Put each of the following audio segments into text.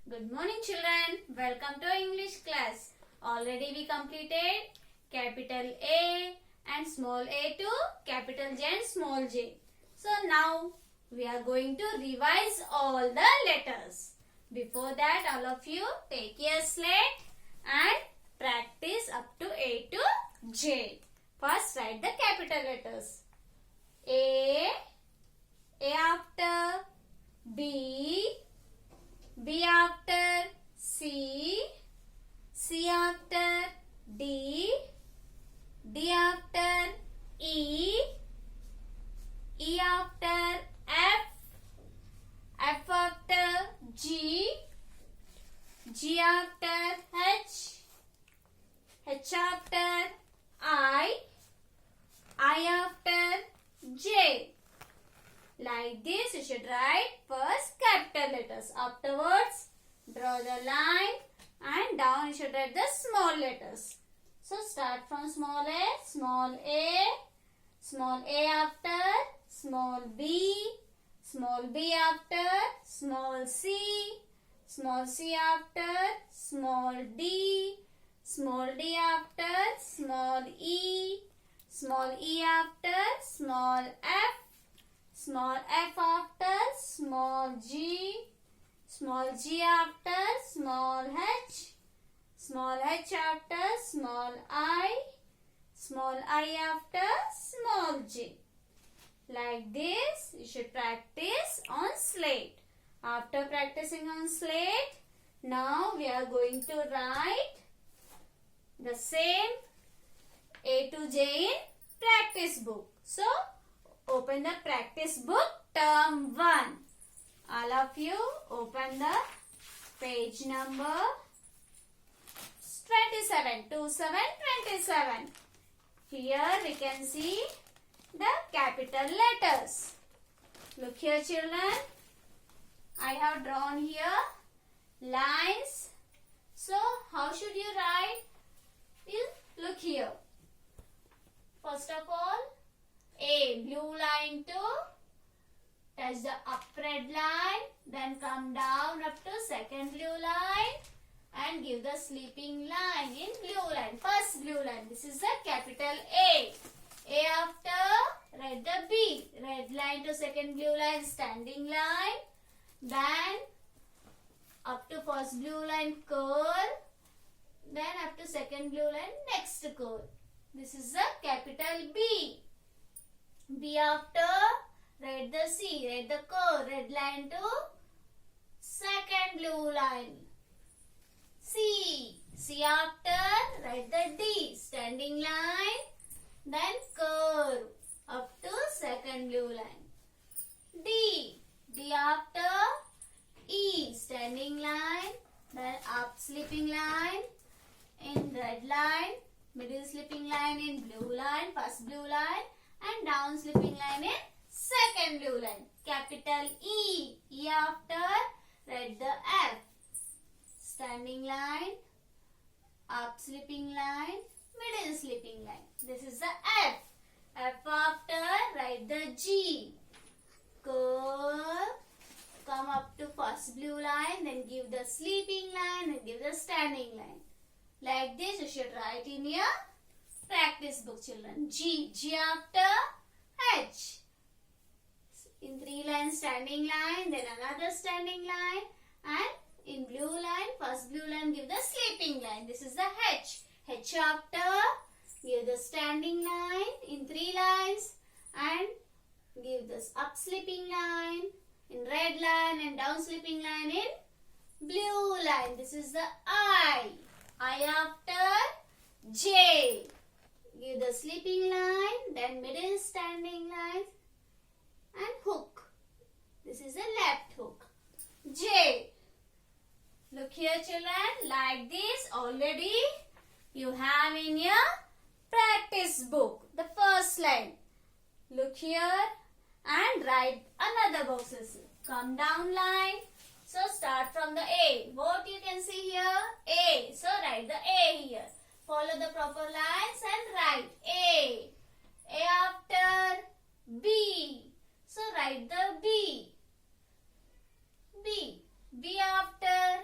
Good morning children. Welcome to English class. Already we completed capital A and small a to capital J and small j. So now we are going to revise all the letters. Before that all of you take your slate and practice up to A to J. First write the capital letters. A after B, B after C, C after D, D after E, E after F, F after G, G after H, H after I after J. Like this, you should write first capital letters. Afterwards, draw the line and down you should write the small letters. So, start from small a after small b after small c after small d after small e after small f after small g after small h after small I after small j. Like this, you should practice on slate. After practicing on slate, now we are going to write the same A to J in practice book. So, open the practice book term 1. All of you open the page number 27. Here we can see the capital letters. Look here children. I have drawn here lines. So how should you write? You look here. First of all, A, blue line to touch the up red line, then come down up to second blue line and give the sleeping line in blue line. First blue line. This is the capital A. A after, write the B. Red line to second blue line, standing line. Then up to first blue line, curl. Then up to second blue line, next curl. This is the capital B. B after, write the C, write the curve, red line to second blue line. C after, write the D, standing line, then curve up to second blue line. D after, E, standing line, then up sleeping line in red line, middle sleeping line in blue line, first blue line, and down sleeping line in second blue line. Capital E. E after, write the F. Standing line, up sleeping line, middle sleeping line. This is the F. F after, write the G. Curve, come up to first blue line, then give the sleeping line, then give the standing line. Like this, you should write in your practice book, children. G after H. In 3 lines, standing line, then another standing line, and in blue line, first blue line, give the sleeping line. This is the H. H after, give the standing line in 3 lines, and give this up sleeping line in red line and down sleeping line in blue line. This is the I. I after J. Give the sleeping line, then middle standing line and hook. This is the left hook. J. Look here children, like this already you have in your practice book. The first line. Look here and write another boxes. Come down line. So start from the A. What you can see here? A. So write the A here. Follow the proper lines and write A. A after B. So write the B. B after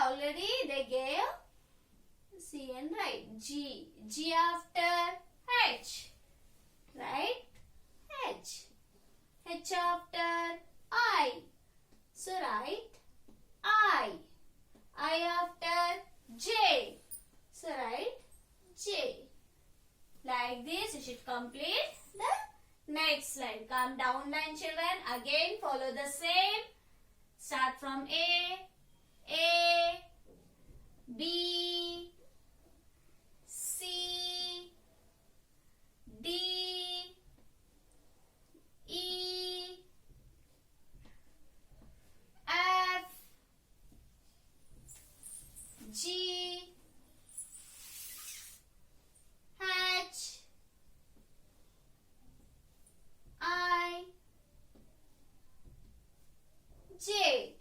already they gave C and write G. G after H. Write H. H after I. So write I. I after J. So write J. Like this you should complete the next line. Come down line children. Again follow the same. Start from A, B, C, D, E, F, G, H, I, J.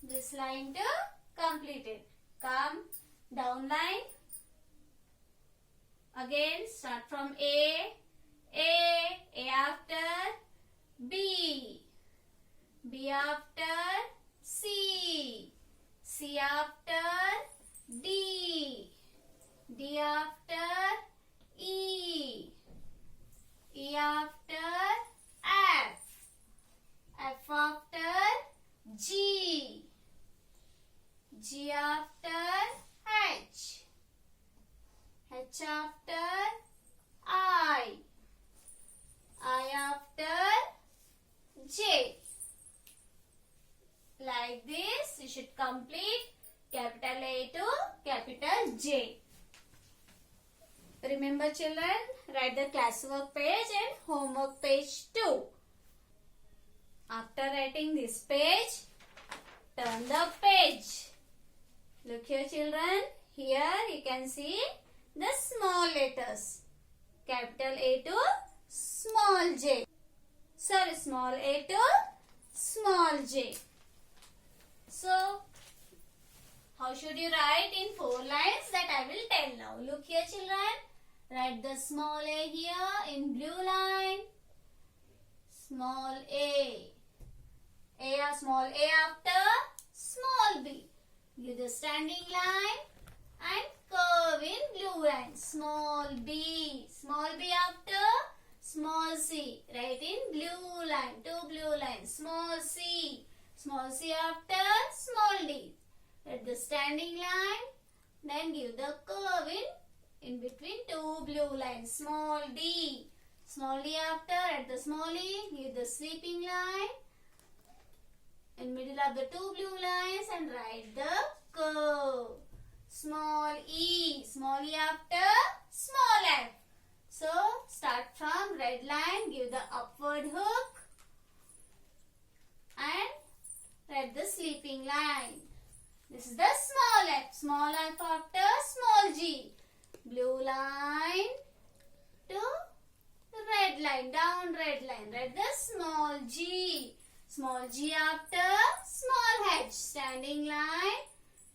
This line to complete it. Come down line. Again start from A after B, B after C, C after D, D after E, E after F, F after G, G after H, H after I after J. Like this you should complete capital A to capital J. Remember children, write the classwork page and homework page too. After writing this page, turn the page. Look here children, here you can see the small letters. Capital A to small j. Sorry, small a to small j. So, how should you write in 4 lines? That I will tell now. Look here children. Write the small a here in blue line. Small a. Small a after small b. Give the standing line and curve in blue line. Small b. Small b after small c. Write in blue line. 2 blue lines. Small c. Small c after small d. At the standing line. Then give the curve in between 2 blue lines. Small d. Small d after at the small e. Give the sweeping line. In middle of the 2 blue lines and write the curve. Small e. Small e after small f. So, start from red line. Give the upward hook. And write the sleeping line. This is the small f. Small f after small g. Blue line to red line. Down red line. Write the small g. Small g after small h. Standing line.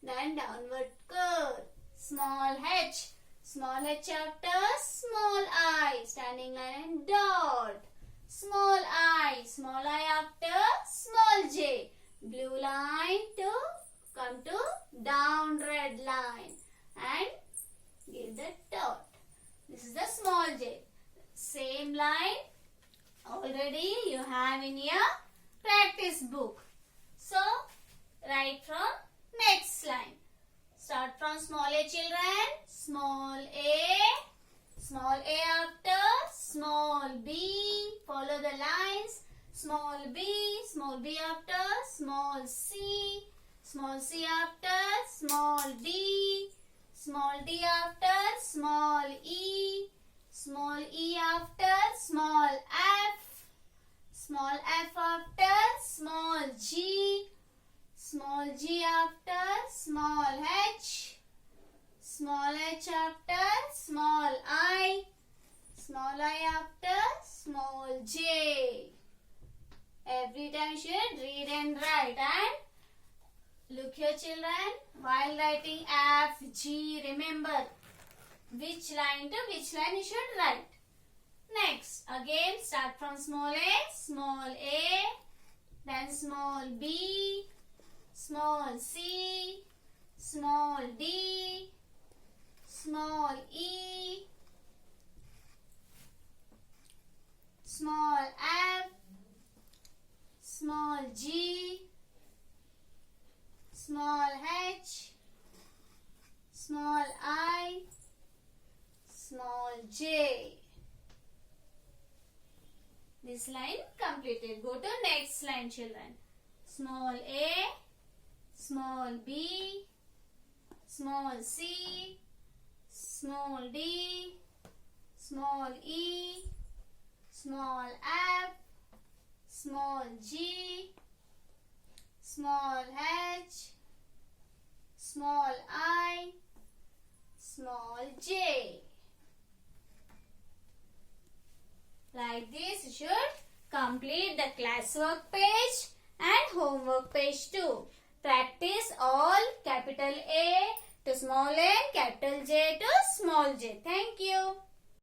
Then downward curve. Small h. Small h after small I. Standing line and dot. Small I. Small I after small j. Blue line to come to down red line. And give the dot. This is the small j. Same line already you have in your practice book. So, write from next line. Start from small a children. Small a after small b. Follow the lines. Small b after small c. Small c after small d. Small d after small e. Small e after small f. Small f after small g. Small g after small h. Small h after small I. Small I after small j. Every time you should read and write. And look here children. While writing F, G, remember which line to which line you should write. Next, again start from small a, then small b, small c, small d, small e, small f, small g, small h, small I, small j. This line completed. Go to next line, children. Small a, small b, small c, small d, small e, small f, small g, small h, small I, small j. Like this, you should complete the classwork page and homework page too. Practice all capital A to small a, capital J to small j. Thank you.